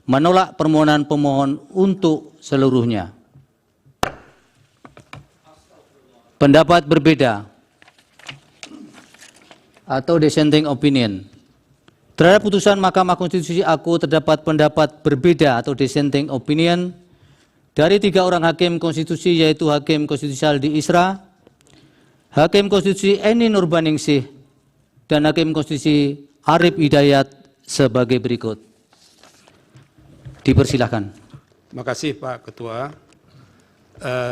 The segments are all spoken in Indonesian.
menolak permohonan pemohon untuk seluruhnya. Pendapat berbeda atau dissenting opinion. Terhadap putusan Mahkamah Konstitusi aku terdapat pendapat berbeda atau dissenting opinion dari 3 orang hakim konstitusi, yaitu Hakim Konstitusi Aldi Isra, Hakim Konstitusi Eni Nurbaningsih, dan Hakim Konstitusi Arif Hidayat sebagai berikut. Dipersilahkan. Terima kasih Pak Ketua.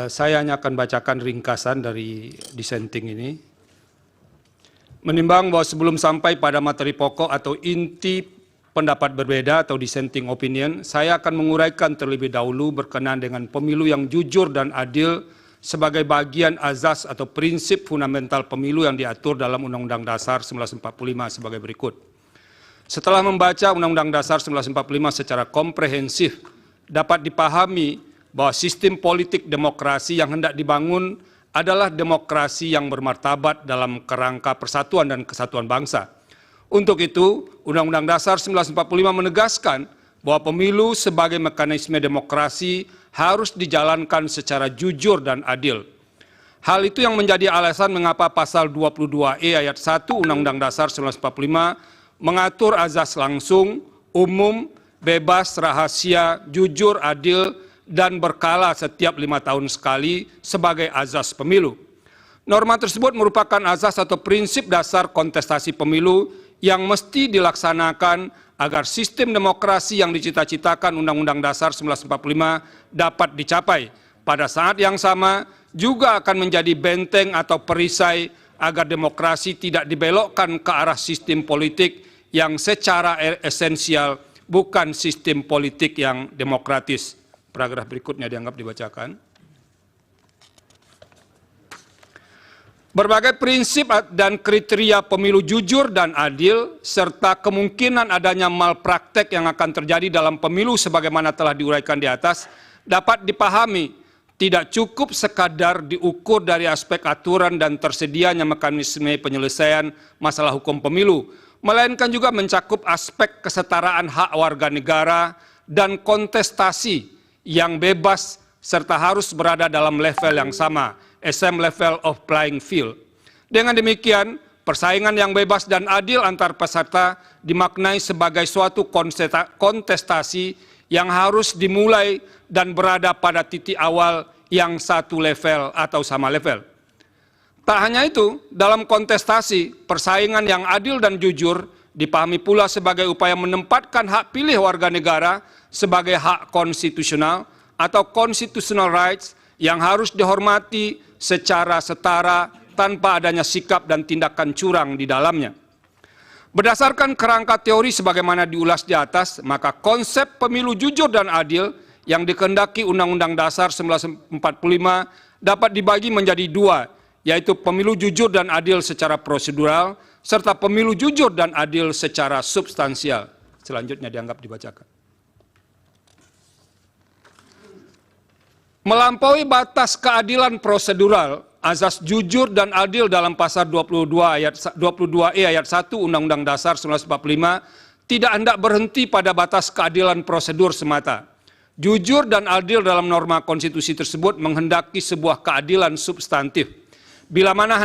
Saya hanya akan bacakan ringkasan dari dissenting ini. Menimbang bahwa sebelum sampai pada materi pokok atau inti pendapat berbeda atau dissenting opinion, saya akan menguraikan terlebih dahulu berkenaan dengan pemilu yang jujur dan adil sebagai bagian azas atau prinsip fundamental pemilu yang diatur dalam Undang-Undang Dasar 1945 sebagai berikut. Setelah membaca Undang-Undang Dasar 1945 secara komprehensif, dapat dipahami bahwa sistem politik demokrasi yang hendak dibangun adalah demokrasi yang bermartabat dalam kerangka persatuan dan kesatuan bangsa. Untuk itu, Undang-Undang Dasar 1945 menegaskan bahwa pemilu sebagai mekanisme demokrasi harus dijalankan secara jujur dan adil. Hal itu yang menjadi alasan mengapa pasal 22E ayat 1 Undang-Undang Dasar 1945 mengatur azas langsung, umum, bebas, rahasia, jujur, adil, dan berkala setiap 5 tahun sekali sebagai azas pemilu. Norma tersebut merupakan azas atau prinsip dasar kontestasi pemilu yang mesti dilaksanakan agar sistem demokrasi yang dicita-citakan Undang-Undang Dasar 1945 dapat dicapai. Pada saat yang sama juga akan menjadi benteng atau perisai agar demokrasi tidak dibelokkan ke arah sistem politik yang secara esensial bukan sistem politik yang demokratis. Paragraf berikutnya dianggap dibacakan. Berbagai prinsip dan kriteria pemilu jujur dan adil, serta kemungkinan adanya malpraktek yang akan terjadi dalam pemilu sebagaimana telah diuraikan di atas, dapat dipahami tidak cukup sekadar diukur dari aspek aturan dan tersedianya mekanisme penyelesaian masalah hukum pemilu, melainkan juga mencakup aspek kesetaraan hak warga negara dan kontestasi yang bebas serta harus berada dalam level yang sama, same level of playing field. Dengan demikian, persaingan yang bebas dan adil antar peserta dimaknai sebagai suatu kontestasi yang harus dimulai dan berada pada titik awal yang satu level atau sama level. Tak hanya itu, dalam kontestasi, persaingan yang adil dan jujur dipahami pula sebagai upaya menempatkan hak pilih warga negara sebagai hak konstitusional atau constitutional rights yang harus dihormati secara setara tanpa adanya sikap dan tindakan curang di dalamnya. Berdasarkan kerangka teori sebagaimana diulas di atas, maka konsep pemilu jujur dan adil yang dikehendaki Undang-Undang Dasar 1945 dapat dibagi menjadi 2, yaitu pemilu jujur dan adil secara prosedural, serta pemilu jujur dan adil secara substansial. Selanjutnya dianggap dibacakan. Melampaui batas keadilan prosedural, azas jujur dan adil dalam pasal 22E ayat 1 Undang-Undang Dasar 1945 tidak hendak berhenti pada batas keadilan prosedur semata. Jujur dan adil dalam norma konstitusi tersebut menghendaki sebuah keadilan substantif. Bila mana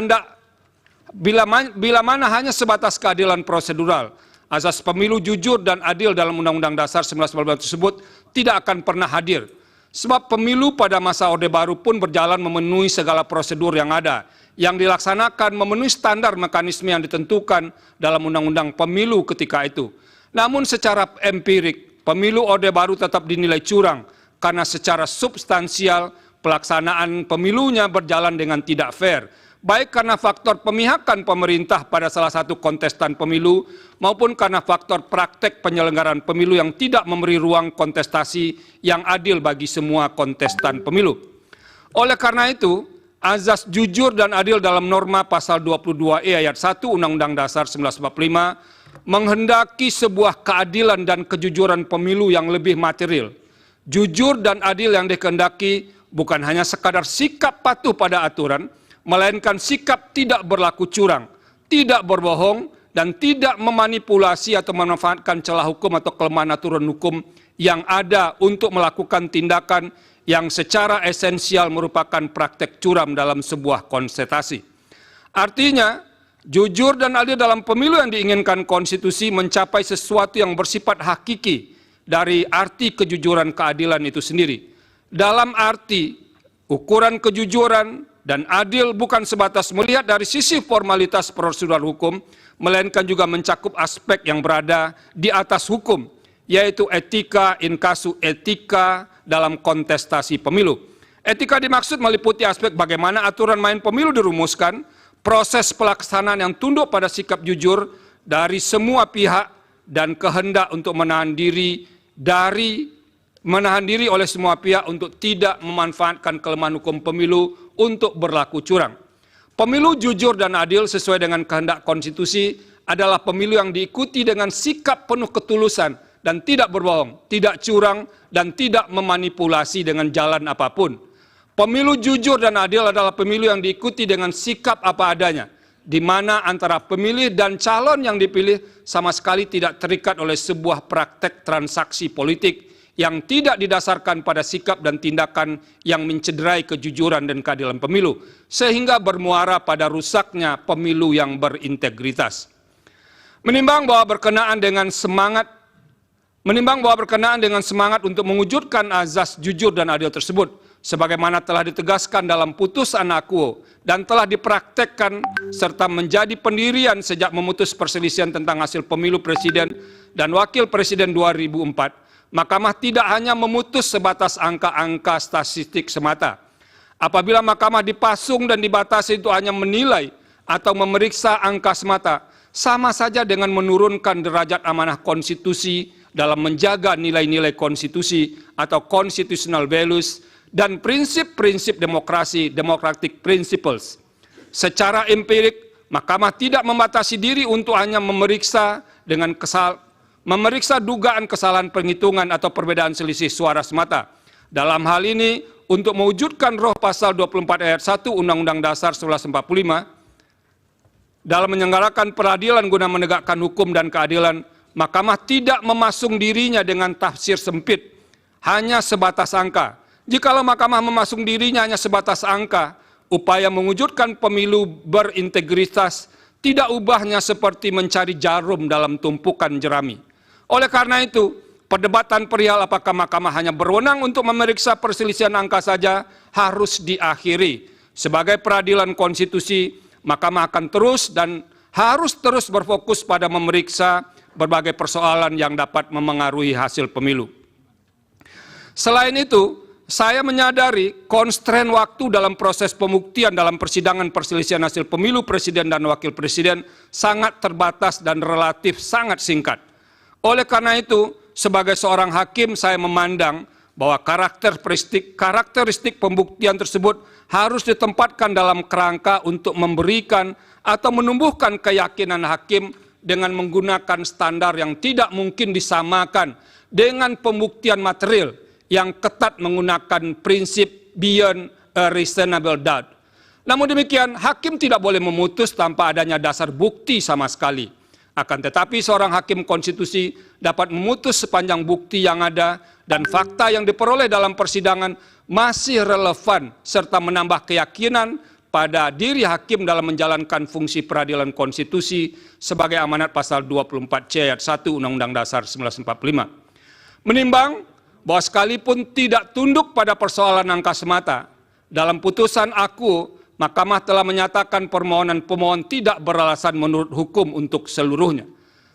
hanya sebatas keadilan prosedural, azas pemilu jujur dan adil dalam Undang-Undang Dasar 1945 tersebut tidak akan pernah hadir. Sebab pemilu pada masa Orde Baru pun berjalan memenuhi segala prosedur yang ada, yang dilaksanakan memenuhi standar mekanisme yang ditentukan dalam Undang-Undang Pemilu ketika itu. Namun secara empirik, pemilu Orde Baru tetap dinilai curang karena secara substansial pelaksanaan pemilunya berjalan dengan tidak fair, baik karena faktor pemihakan pemerintah pada salah satu kontestan pemilu maupun karena faktor praktek penyelenggaraan pemilu yang tidak memberi ruang kontestasi yang adil bagi semua kontestan pemilu. Oleh karena itu, azas jujur dan adil dalam norma pasal 22E ayat 1 Undang-Undang Dasar 1945 menghendaki sebuah keadilan dan kejujuran pemilu yang lebih material. Jujur dan adil yang dikehendaki bukan hanya sekadar sikap patuh pada aturan, melainkan sikap tidak berlaku curang, tidak berbohong, dan tidak memanipulasi atau memanfaatkan celah hukum atau kelemahan aturan hukum yang ada untuk melakukan tindakan yang secara esensial merupakan praktek curam dalam sebuah kontestasi. Artinya, jujur dan adil dalam pemilu yang diinginkan konstitusi mencapai sesuatu yang bersifat hakiki dari arti kejujuran keadilan itu sendiri. Dalam arti, ukuran kejujuran dan adil bukan sebatas melihat dari sisi formalitas prosedural hukum, melainkan juga mencakup aspek yang berada di atas hukum, yaitu etika in casu etika dalam kontestasi pemilu. Etika dimaksud meliputi aspek bagaimana aturan main pemilu dirumuskan, proses pelaksanaan yang tunduk pada sikap jujur dari semua pihak, dan kehendak untuk menahan diri oleh semua pihak untuk tidak memanfaatkan kelemahan hukum pemilu untuk berlaku curang. Pemilu jujur dan adil sesuai dengan kehendak konstitusi adalah pemilu yang diikuti dengan sikap penuh ketulusan dan tidak berbohong, tidak curang, dan tidak memanipulasi dengan jalan apapun. Pemilu jujur dan adil adalah pemilu yang diikuti dengan sikap apa adanya, di mana antara pemilih dan calon yang dipilih sama sekali tidak terikat oleh sebuah praktek transaksi politik yang tidak didasarkan pada sikap dan tindakan yang mencederai kejujuran dan keadilan pemilu, sehingga bermuara pada rusaknya pemilu yang berintegritas. Menimbang bahwa berkenaan dengan semangat untuk mewujudkan azas jujur dan adil tersebut, sebagaimana telah ditegaskan dalam putusan akuo dan telah dipraktekkan serta menjadi pendirian sejak memutus perselisihan tentang hasil pemilu presiden dan wakil presiden 2004, Mahkamah tidak hanya memutus sebatas angka-angka statistik semata. Apabila Mahkamah dipasung dan dibatasi itu hanya menilai atau memeriksa angka semata, sama saja dengan menurunkan derajat amanah konstitusi dalam menjaga nilai-nilai konstitusi atau constitutional values dan prinsip-prinsip demokrasi, democratic principles. Secara empirik, Mahkamah tidak membatasi diri untuk hanya memeriksa dugaan kesalahan penghitungan atau perbedaan selisih suara semata. Dalam hal ini, untuk mewujudkan roh pasal 24 ayat 1 Undang-Undang Dasar 1945, dalam menyelenggarakan peradilan guna menegakkan hukum dan keadilan, Mahkamah tidak memasung dirinya dengan tafsir sempit, hanya sebatas angka. Jikalau Mahkamah memasung dirinya hanya sebatas angka, upaya mewujudkan pemilu berintegritas tidak ubahnya seperti mencari jarum dalam tumpukan jerami. Oleh karena itu, perdebatan perihal apakah Mahkamah hanya berwenang untuk memeriksa perselisihan angka saja harus diakhiri. Sebagai peradilan konstitusi, Mahkamah akan terus dan harus terus berfokus pada memeriksa berbagai persoalan yang dapat memengaruhi hasil pemilu. Selain itu, saya menyadari konstrain waktu dalam proses pembuktian dalam persidangan perselisihan hasil pemilu presiden dan wakil presiden sangat terbatas dan relatif sangat singkat. Oleh karena itu, sebagai seorang hakim saya memandang bahwa karakteristik pembuktian tersebut harus ditempatkan dalam kerangka untuk memberikan atau menumbuhkan keyakinan hakim dengan menggunakan standar yang tidak mungkin disamakan dengan pembuktian material yang ketat menggunakan prinsip beyond a reasonable doubt. Namun demikian, hakim tidak boleh memutus tanpa adanya dasar bukti sama sekali. Akan tetapi seorang hakim konstitusi dapat memutus sepanjang bukti yang ada dan fakta yang diperoleh dalam persidangan masih relevan serta menambah keyakinan pada diri hakim dalam menjalankan fungsi peradilan konstitusi sebagai amanat pasal 24C ayat 1 Undang-Undang Dasar 1945. Menimbang bahwa sekalipun tidak tunduk pada persoalan angka semata, dalam putusan aku, Mahkamah telah menyatakan permohonan pemohon tidak beralasan menurut hukum untuk seluruhnya.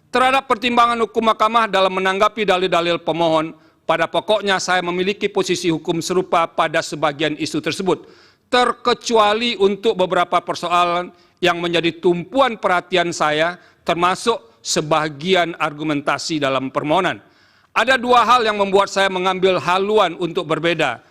Terhadap pertimbangan hukum Mahkamah dalam menanggapi dalil-dalil pemohon, pada pokoknya saya memiliki posisi hukum serupa pada sebagian isu tersebut, terkecuali untuk beberapa persoalan yang menjadi tumpuan perhatian saya, termasuk sebagian argumentasi dalam permohonan. Ada dua hal yang membuat saya mengambil haluan untuk berbeda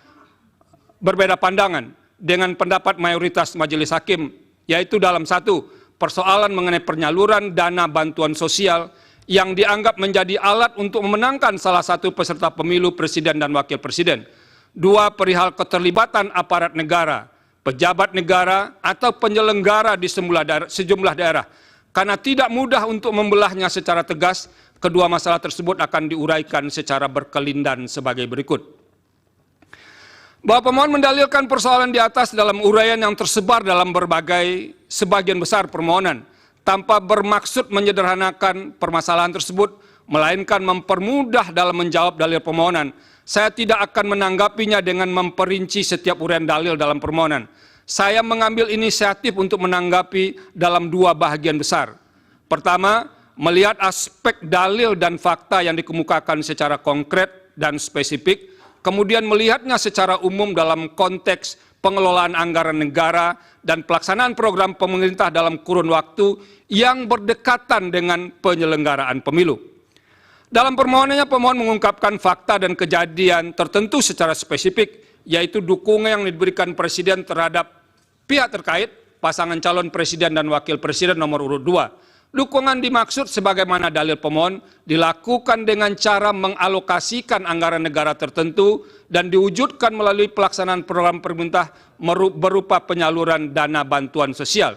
pandangan dengan pendapat mayoritas majelis hakim, yaitu dalam satu, persoalan mengenai penyaluran dana bantuan sosial yang dianggap menjadi alat untuk memenangkan salah satu peserta pemilu presiden dan wakil presiden. Dua, perihal keterlibatan aparat negara, pejabat negara atau penyelenggara di sejumlah daerah Karena tidak mudah untuk membelahnya secara tegas, kedua masalah tersebut akan diuraikan secara berkelindan sebagai berikut. Bahwa pemohon mendalilkan persoalan di atas dalam uraian yang tersebar dalam sebagian besar permohonan, tanpa bermaksud menyederhanakan permasalahan tersebut, melainkan mempermudah dalam menjawab dalil permohonan. Saya tidak akan menanggapinya dengan memperinci setiap uraian dalil dalam permohonan. Saya mengambil inisiatif untuk menanggapi dalam dua bahagian besar. Pertama, melihat aspek dalil dan fakta yang dikemukakan secara konkret dan spesifik, kemudian melihatnya secara umum dalam konteks pengelolaan anggaran negara dan pelaksanaan program pemerintah dalam kurun waktu yang berdekatan dengan penyelenggaraan pemilu. Dalam permohonannya, pemohon mengungkapkan fakta dan kejadian tertentu secara spesifik, yaitu dukungan yang diberikan Presiden terhadap pihak terkait, pasangan calon Presiden dan Wakil Presiden nomor urut 2. Dukungan dimaksud sebagaimana dalil pemohon dilakukan dengan cara mengalokasikan anggaran negara tertentu dan diwujudkan melalui pelaksanaan program pemerintah berupa penyaluran dana bantuan sosial.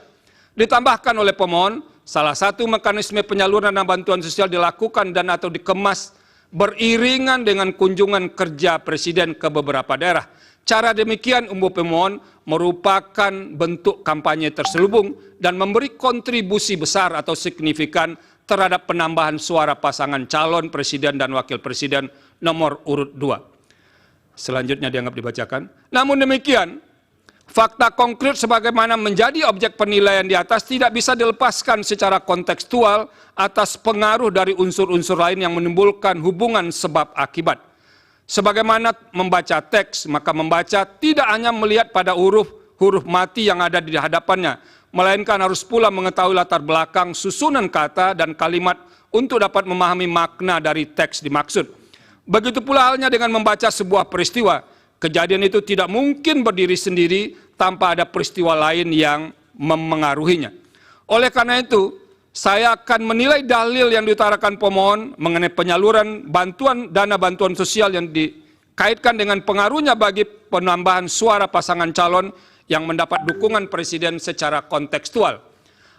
Ditambahkan oleh pemohon, salah satu mekanisme penyaluran dana bantuan sosial dilakukan dan atau dikemas beriringan dengan kunjungan kerja Presiden ke beberapa daerah. Cara demikian umum pemohon merupakan bentuk kampanye terselubung dan memberi kontribusi besar atau signifikan terhadap penambahan suara pasangan calon Presiden dan Wakil Presiden nomor urut 2. Selanjutnya dianggap dibacakan. Namun demikian, fakta konkret sebagaimana menjadi objek penilaian di atas tidak bisa dilepaskan secara kontekstual atas pengaruh dari unsur-unsur lain yang menimbulkan hubungan sebab akibat. Sebagaimana membaca teks, maka membaca tidak hanya melihat pada huruf mati yang ada di hadapannya, melainkan harus pula mengetahui latar belakang susunan kata dan kalimat untuk dapat memahami makna dari teks dimaksud. Begitu pula halnya dengan membaca sebuah peristiwa. Kejadian itu tidak mungkin berdiri sendiri tanpa ada peristiwa lain yang memengaruhinya. Oleh karena itu, saya akan menilai dalil yang diutarakan pemohon mengenai penyaluran dana bantuan sosial yang dikaitkan dengan pengaruhnya bagi penambahan suara pasangan calon yang mendapat dukungan Presiden secara kontekstual.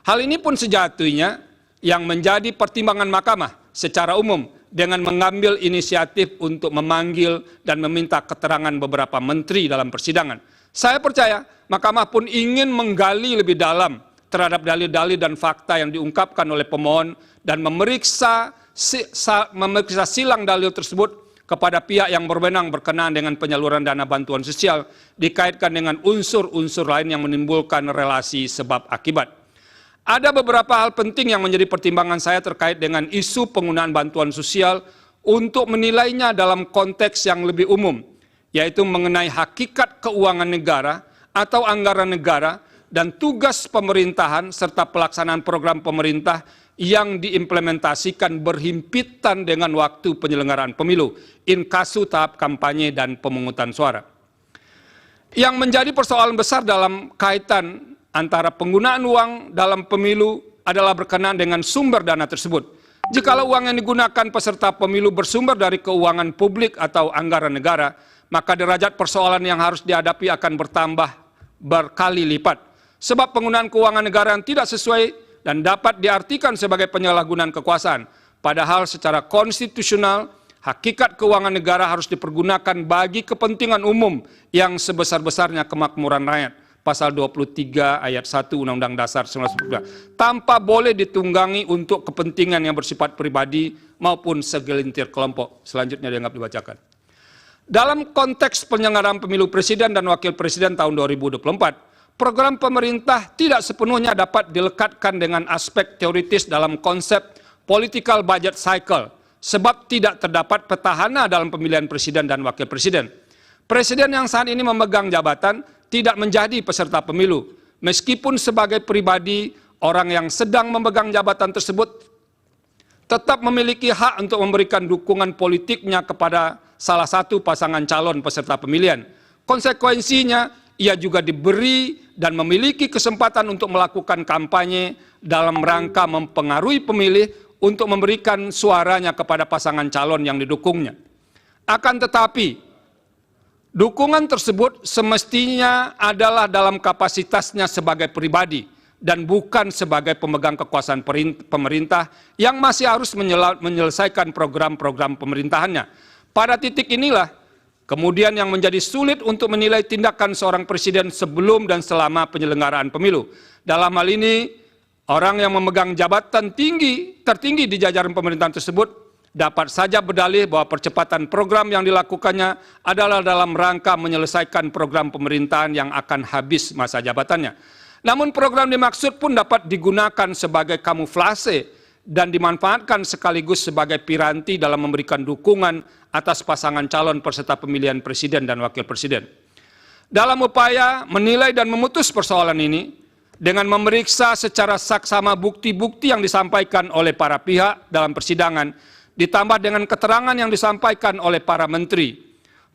Hal ini pun sejatinya yang menjadi pertimbangan mahkamah secara umum dengan mengambil inisiatif untuk memanggil dan meminta keterangan beberapa menteri dalam persidangan. Saya percaya mahkamah pun ingin menggali lebih dalam terhadap dalil-dalil dan fakta yang diungkapkan oleh pemohon dan memeriksa silang dalil tersebut kepada pihak yang berwenang berkenaan dengan penyaluran dana bantuan sosial dikaitkan dengan unsur-unsur lain yang menimbulkan relasi sebab akibat. Ada beberapa hal penting yang menjadi pertimbangan saya terkait dengan isu penggunaan bantuan sosial untuk menilainya dalam konteks yang lebih umum, yaitu mengenai hakikat keuangan negara atau anggaran negara dan tugas pemerintahan serta pelaksanaan program pemerintah yang diimplementasikan berhimpitan dengan waktu penyelenggaraan pemilu, inkasu tahap kampanye dan pemungutan suara. Yang menjadi persoalan besar dalam kaitan antara penggunaan uang dalam pemilu adalah berkenaan dengan sumber dana tersebut. Jikalau uang yang digunakan peserta pemilu bersumber dari keuangan publik atau anggaran negara, maka derajat persoalan yang harus dihadapi akan bertambah berkali lipat. Sebab penggunaan keuangan negara yang tidak sesuai dan dapat diartikan sebagai penyalahgunaan kekuasaan. Padahal secara konstitusional, hakikat keuangan negara harus dipergunakan bagi kepentingan umum yang sebesar-besarnya kemakmuran rakyat. Pasal 23 ayat 1 Undang-Undang Dasar 1945. Tanpa boleh ditunggangi untuk kepentingan yang bersifat pribadi maupun segelintir kelompok. Selanjutnya dianggap dibacakan. Dalam konteks penyelenggaraan pemilu presiden dan wakil presiden tahun 2024, program pemerintah tidak sepenuhnya dapat dilekatkan dengan aspek teoritis dalam konsep political budget cycle, sebab tidak terdapat petahana dalam pemilihan presiden dan wakil presiden. Presiden yang saat ini memegang jabatan tidak menjadi peserta pemilu, meskipun sebagai pribadi orang yang sedang memegang jabatan tersebut tetap memiliki hak untuk memberikan dukungan politiknya kepada salah satu pasangan calon peserta pemilihan. Konsekuensinya, ia juga diberi dan memiliki kesempatan untuk melakukan kampanye dalam rangka mempengaruhi pemilih untuk memberikan suaranya kepada pasangan calon yang didukungnya. Akan tetapi, dukungan tersebut semestinya adalah dalam kapasitasnya sebagai pribadi, dan bukan sebagai pemegang kekuasaan pemerintah yang masih harus menyelesaikan program-program pemerintahannya. Pada titik inilah kemudian yang menjadi sulit untuk menilai tindakan seorang presiden sebelum dan selama penyelenggaraan pemilu. Dalam hal ini, orang yang memegang jabatan tertinggi di jajaran pemerintahan tersebut dapat saja berdalih bahwa percepatan program yang dilakukannya adalah dalam rangka menyelesaikan program pemerintahan yang akan habis masa jabatannya. Namun program dimaksud pun dapat digunakan sebagai kamuflase dan dimanfaatkan sekaligus sebagai piranti dalam memberikan dukungan atas pasangan calon peserta pemilihan presiden dan wakil presiden. Dalam upaya menilai dan memutus persoalan ini, dengan memeriksa secara saksama bukti-bukti yang disampaikan oleh para pihak dalam persidangan, ditambah dengan keterangan yang disampaikan oleh para menteri,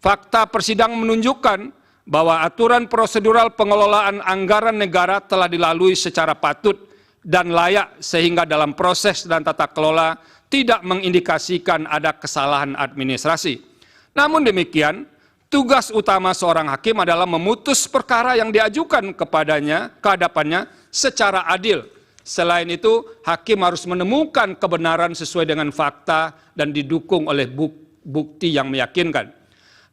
fakta persidangan menunjukkan bahwa aturan prosedural pengelolaan anggaran negara telah dilalui secara patut dan layak sehingga dalam proses dan tata kelola tidak mengindikasikan ada kesalahan administrasi. Namun demikian, tugas utama seorang hakim adalah memutus perkara yang diajukan kepadanya, ke hadapannya secara adil. Selain itu, hakim harus menemukan kebenaran sesuai dengan fakta dan didukung oleh bukti yang meyakinkan.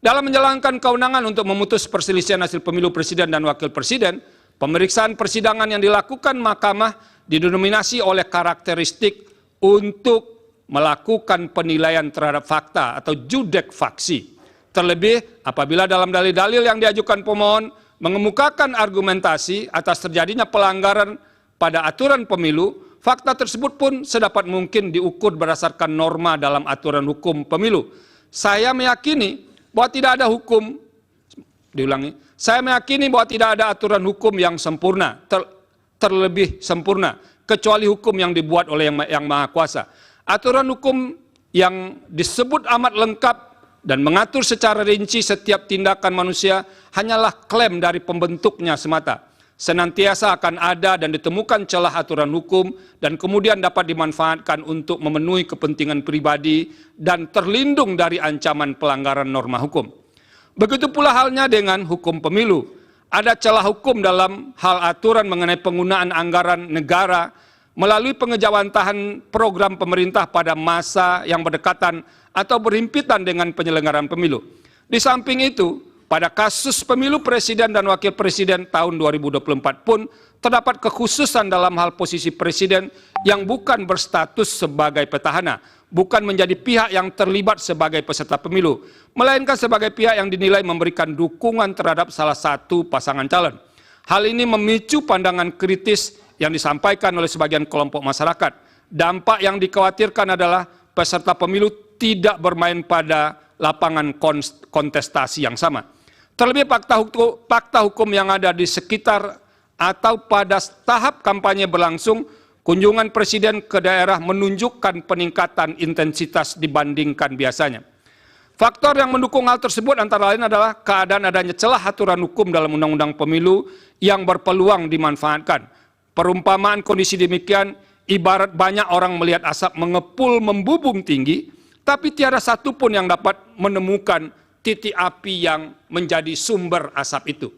Dalam menjalankan kewenangan untuk memutus perselisihan hasil pemilu presiden dan wakil presiden, pemeriksaan persidangan yang dilakukan mahkamah didominasi oleh karakteristik untuk melakukan penilaian terhadap fakta atau judek faksi. Terlebih apabila dalam dalil-dalil yang diajukan pemohon mengemukakan argumentasi atas terjadinya pelanggaran pada aturan pemilu, fakta tersebut pun sedapat mungkin diukur berdasarkan norma dalam aturan hukum pemilu. Saya meyakini bahwa tidak ada hukum, saya meyakini bahwa tidak ada aturan hukum yang sempurna, terlebih sempurna, kecuali hukum yang dibuat oleh Yang Maha Kuasa. Aturan hukum yang disebut amat lengkap dan mengatur secara rinci setiap tindakan manusia hanyalah klaim dari pembentuknya semata. Senantiasa akan ada dan ditemukan celah aturan hukum dan kemudian dapat dimanfaatkan untuk memenuhi kepentingan pribadi dan terlindung dari ancaman pelanggaran norma hukum. Begitu pula halnya dengan hukum pemilu. Ada celah hukum dalam hal aturan mengenai penggunaan anggaran negara melalui pengejawantahan program pemerintah pada masa yang berdekatan atau berhimpitan dengan penyelenggaraan pemilu. Di samping itu, pada kasus pemilu presiden dan wakil presiden tahun 2024 pun terdapat kekhususan dalam hal posisi presiden yang bukan berstatus sebagai petahana, bukan menjadi pihak yang terlibat sebagai peserta pemilu, melainkan sebagai pihak yang dinilai memberikan dukungan terhadap salah satu pasangan calon. Hal ini memicu pandangan kritis yang disampaikan oleh sebagian kelompok masyarakat. Dampak yang dikhawatirkan adalah peserta pemilu tidak bermain pada lapangan kontestasi yang sama. Terlebih fakta hukum yang ada di sekitar atau pada tahap kampanye berlangsung, kunjungan presiden ke daerah menunjukkan peningkatan intensitas dibandingkan biasanya. Faktor yang mendukung hal tersebut antara lain adalah keadaan adanya celah aturan hukum dalam undang-undang pemilu yang berpeluang dimanfaatkan. Perumpamaan kondisi demikian ibarat banyak orang melihat asap mengepul membubung tinggi, tapi tiada satu pun yang dapat menemukan titik api yang menjadi sumber asap itu.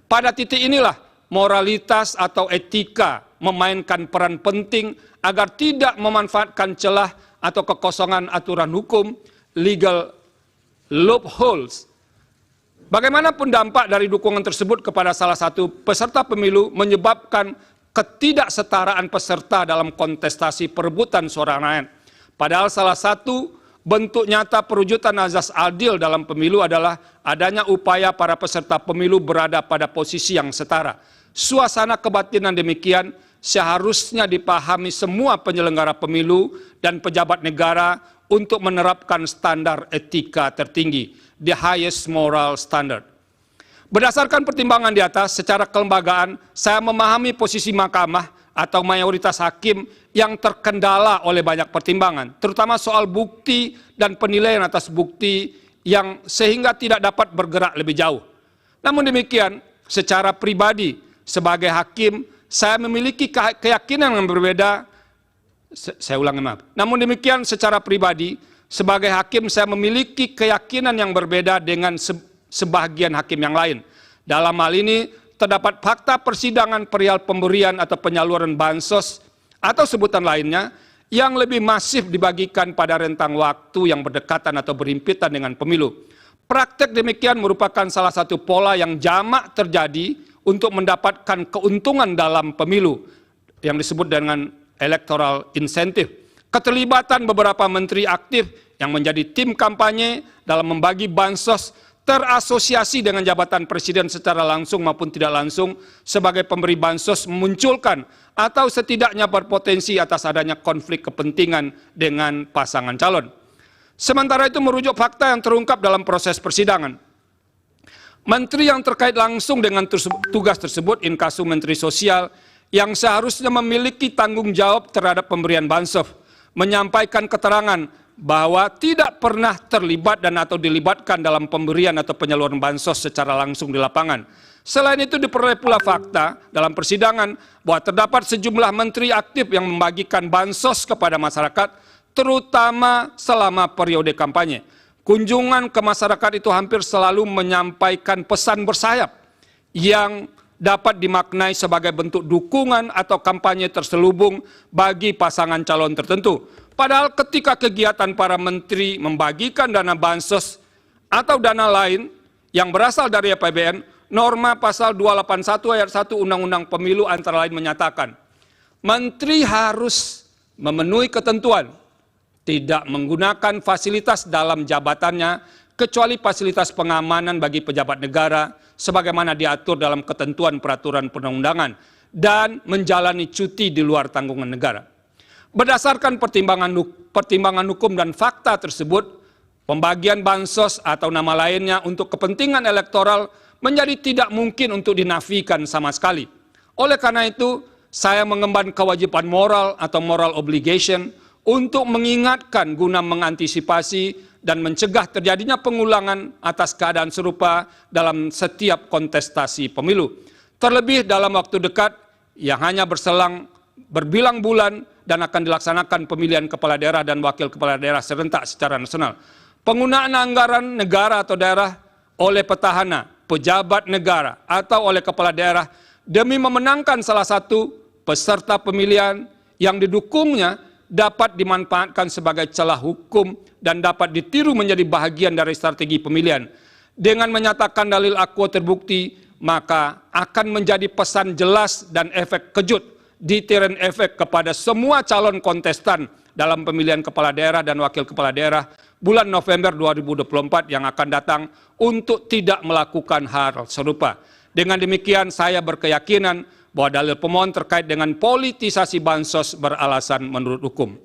Pada titik inilah moralitas atau etika memainkan peran penting agar tidak memanfaatkan celah atau kekosongan aturan hukum, legal loopholes. Bagaimanapun dampak dari dukungan tersebut kepada salah satu peserta pemilu menyebabkan ketidaksetaraan peserta dalam kontestasi perebutan suara rakyat. Padahal salah satu bentuk nyata perwujudan azas adil dalam pemilu adalah adanya upaya para peserta pemilu berada pada posisi yang setara. Suasana kebatinan demikian seharusnya dipahami semua penyelenggara pemilu dan pejabat negara untuk menerapkan standar etika tertinggi, the highest moral standard. Berdasarkan pertimbangan di atas, secara kelembagaan, saya memahami posisi mahkamah atau mayoritas hakim yang terkendala oleh banyak pertimbangan, terutama soal bukti dan penilaian atas bukti yang sehingga tidak dapat bergerak lebih jauh. Namun demikian, secara pribadi, sebagai hakim, saya memiliki keyakinan yang berbeda. Namun demikian, secara pribadi, sebagai hakim, saya memiliki keyakinan yang berbeda dengan sebagian hakim yang lain. Dalam hal ini, terdapat fakta persidangan perihal pemberian atau penyaluran bansos atau sebutan lainnya yang lebih masif dibagikan pada rentang waktu yang berdekatan atau berhimpitan dengan pemilu. Praktek demikian merupakan salah satu pola yang jamak terjadi untuk mendapatkan keuntungan dalam pemilu yang disebut dengan electoral incentive. Keterlibatan beberapa menteri aktif yang menjadi tim kampanye dalam membagi bansos terasosiasi dengan jabatan presiden secara langsung maupun tidak langsung sebagai pemberi bansos memunculkan atau setidaknya berpotensi atas adanya konflik kepentingan dengan pasangan calon. Sementara itu merujuk fakta yang terungkap dalam proses persidangan. Menteri yang terkait langsung dengan tugas tersebut, inkasu Menteri Sosial, yang seharusnya memiliki tanggung jawab terhadap pemberian bansos, menyampaikan keterangan bahwa tidak pernah terlibat dan atau dilibatkan dalam pemberian atau penyaluran bansos secara langsung di lapangan. Selain itu diperoleh pula fakta dalam persidangan bahwa terdapat sejumlah menteri aktif yang membagikan bansos kepada masyarakat, terutama selama periode kampanye. Kunjungan ke masyarakat itu hampir selalu menyampaikan pesan bersayap yang dapat dimaknai sebagai bentuk dukungan atau kampanye terselubung bagi pasangan calon tertentu. Padahal ketika kegiatan para menteri membagikan dana bansos atau dana lain yang berasal dari APBN, norma pasal 281 ayat 1 Undang-Undang Pemilu antara lain menyatakan, menteri harus memenuhi ketentuan, tidak menggunakan fasilitas dalam jabatannya, kecuali fasilitas pengamanan bagi pejabat negara, sebagaimana diatur dalam ketentuan peraturan perundang-undangan, dan menjalani cuti di luar tanggungan negara. Berdasarkan pertimbangan hukum dan fakta tersebut, pembagian bansos atau nama lainnya untuk kepentingan elektoral menjadi tidak mungkin untuk dinafikan sama sekali. Oleh karena itu, saya mengemban kewajiban moral atau moral obligation untuk mengingatkan guna mengantisipasi dan mencegah terjadinya pengulangan atas keadaan serupa dalam setiap kontestasi pemilu. Terlebih dalam waktu dekat yang hanya berselang berbilang bulan dan akan dilaksanakan pemilihan kepala daerah dan wakil kepala daerah serentak secara nasional. Penggunaan anggaran negara atau daerah oleh petahana, pejabat negara, atau oleh kepala daerah demi memenangkan salah satu peserta pemilihan yang didukungnya dapat dimanfaatkan sebagai celah hukum dan dapat ditiru menjadi bahagian dari strategi pemilihan. Dengan menyatakan dalil akuo terbukti, maka akan menjadi pesan jelas dan efek kejut, deterrent efek kepada semua calon kontestan dalam pemilihan kepala daerah dan wakil kepala daerah bulan November 2024 yang akan datang untuk tidak melakukan hal serupa. Dengan demikian, saya berkeyakinan bahwa dalil pemohon terkait dengan politisasi bansos beralasan menurut hukum.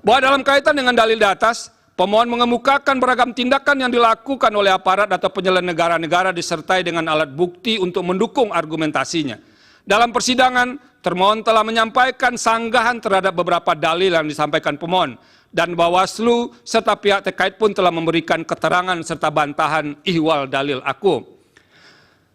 Bahwa dalam kaitan dengan dalil di atas, pemohon mengemukakan beragam tindakan yang dilakukan oleh aparat atau penyelenggara negara disertai dengan alat bukti untuk mendukung argumentasinya. Dalam persidangan, termohon telah menyampaikan sanggahan terhadap beberapa dalil yang disampaikan pemohon, dan Bawaslu serta pihak terkait pun telah memberikan keterangan serta bantahan ihwal dalil akuo.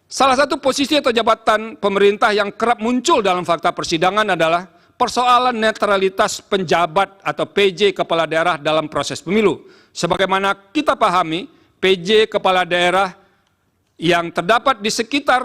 Salah satu posisi atau jabatan pemerintah yang kerap muncul dalam fakta persidangan adalah persoalan netralitas penjabat atau PJ kepala daerah dalam proses pemilu. Sebagaimana kita pahami, PJ kepala daerah yang terdapat di sekitar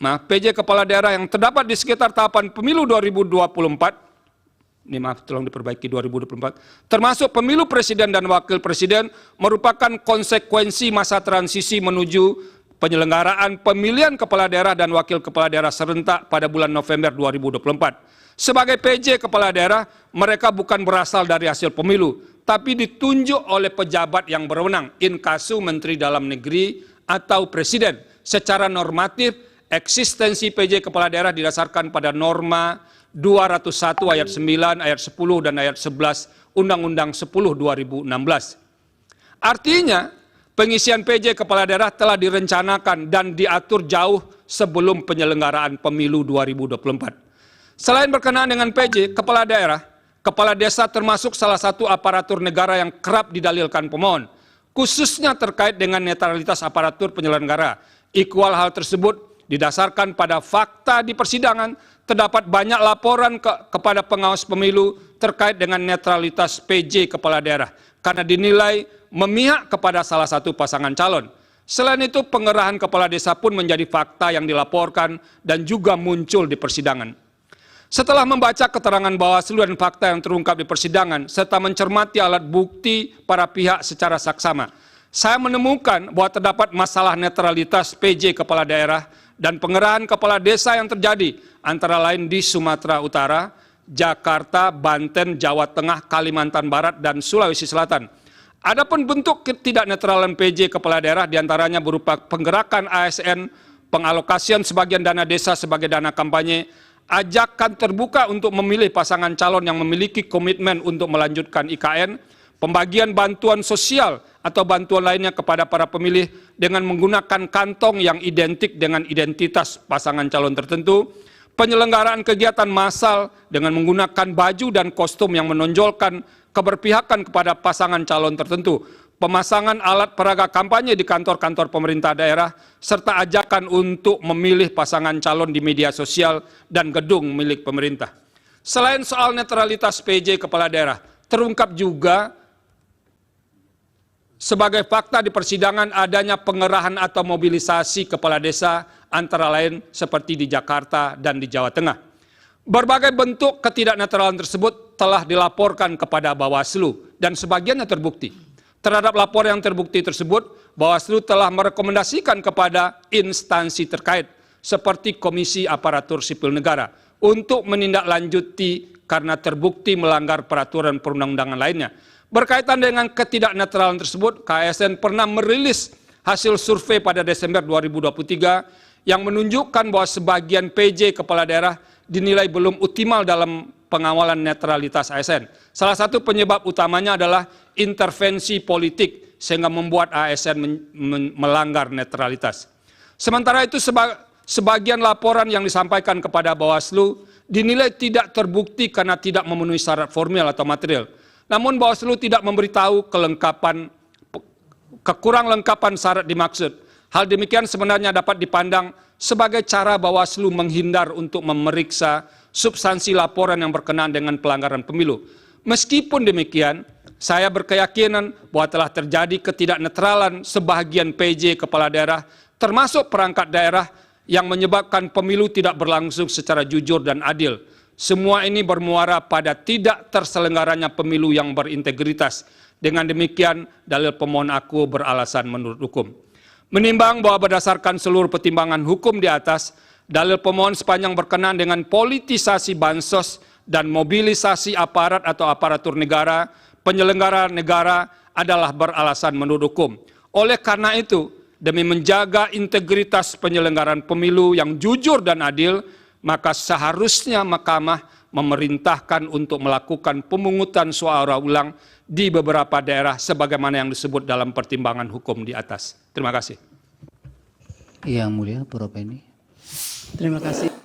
PJ kepala daerah yang terdapat di sekitar tahapan pemilu 2024, ini tolong diperbaiki 2024, termasuk pemilu presiden dan wakil presiden merupakan konsekuensi masa transisi menuju penyelenggaraan pemilihan kepala daerah dan wakil kepala daerah serentak pada bulan November 2024. Sebagai PJ kepala daerah, mereka bukan berasal dari hasil pemilu, tapi ditunjuk oleh pejabat yang berwenang, inkasu Menteri Dalam Negeri atau Presiden. Secara normatif, eksistensi PJ kepala daerah didasarkan pada norma 201 ayat 9, ayat 10, dan ayat 11 Undang-Undang 10 2016. Artinya, pengisian PJ kepala daerah telah direncanakan dan diatur jauh sebelum penyelenggaraan pemilu 2024. Selain berkenaan dengan PJ kepala daerah, kepala desa termasuk salah satu aparatur negara yang kerap didalilkan pemohon, khususnya terkait dengan netralitas aparatur penyelenggara. Ikhwal hal tersebut didasarkan pada fakta di persidangan, terdapat banyak laporan kepada pengawas pemilu terkait dengan netralitas PJ kepala daerah, karena dinilai memihak kepada salah satu pasangan calon. Selain itu, pengerahan kepala desa pun menjadi fakta yang dilaporkan dan juga muncul di persidangan. Setelah membaca keterangan Bawaslu dan fakta yang terungkap di persidangan, serta mencermati alat bukti para pihak secara saksama, saya menemukan bahwa terdapat masalah netralitas PJ kepala daerah dan pengerahan kepala desa yang terjadi, antara lain di Sumatera Utara, Jakarta, Banten, Jawa Tengah, Kalimantan Barat, dan Sulawesi Selatan. Adapun bentuk ketidaknetralan PJ kepala daerah diantaranya berupa penggerakan ASN, pengalokasian sebagian dana desa sebagai dana kampanye, ajakan terbuka untuk memilih pasangan calon yang memiliki komitmen untuk melanjutkan IKN, pembagian bantuan sosial atau bantuan lainnya kepada para pemilih dengan menggunakan kantong yang identik dengan identitas pasangan calon tertentu, penyelenggaraan kegiatan massal dengan menggunakan baju dan kostum yang menonjolkan keberpihakan kepada pasangan calon tertentu, pemasangan alat peraga kampanye di kantor-kantor pemerintah daerah, serta ajakan untuk memilih pasangan calon di media sosial dan gedung milik pemerintah. Selain soal netralitas PJ kepala daerah, terungkap juga sebagai fakta di persidangan adanya pengerahan atau mobilisasi kepala desa antara lain seperti di Jakarta dan di Jawa Tengah. Berbagai bentuk ketidaknetralan tersebut telah dilaporkan kepada Bawaslu dan sebagiannya terbukti. Terhadap laporan yang terbukti tersebut, Bawaslu telah merekomendasikan kepada instansi terkait seperti Komisi Aparatur Sipil Negara untuk menindaklanjuti karena terbukti melanggar peraturan perundang-undangan lainnya. Berkaitan dengan ketidaknetralan tersebut, KSN pernah merilis hasil survei pada Desember 2023 yang menunjukkan bahwa sebagian PJ kepala daerah dinilai belum optimal dalam pengawalan netralitas ASN. Salah satu penyebab utamanya adalah intervensi politik sehingga membuat ASN melanggar netralitas. Sementara itu sebagian laporan yang disampaikan kepada Bawaslu dinilai tidak terbukti karena tidak memenuhi syarat formil atau material. Namun Bawaslu tidak memberitahu kekurang lengkapan syarat dimaksud. Hal demikian sebenarnya dapat dipandang sebagai cara Bawaslu menghindar untuk memeriksa substansi laporan yang berkenaan dengan pelanggaran pemilu. Meskipun demikian, saya berkeyakinan bahwa telah terjadi ketidaknetralan sebagian PJ kepala daerah, termasuk perangkat daerah yang menyebabkan pemilu tidak berlangsung secara jujur dan adil. Semua ini bermuara pada tidak terselenggaranya pemilu yang berintegritas. Dengan demikian, dalil pemohon aku beralasan menurut hukum. Menimbang bahwa berdasarkan seluruh pertimbangan hukum di atas, dalil pemohon sepanjang berkenaan dengan politisasi bansos dan mobilisasi aparat atau aparatur negara, penyelenggara negara adalah beralasan menurut hukum. Oleh karena itu, demi menjaga integritas penyelenggaraan pemilu yang jujur dan adil, maka seharusnya Mahkamah memerintahkan untuk melakukan pemungutan suara ulang di beberapa daerah sebagaimana yang disebut dalam pertimbangan hukum di atas. Terima kasih. Yang Mulia, Prof. Eni. Terima kasih.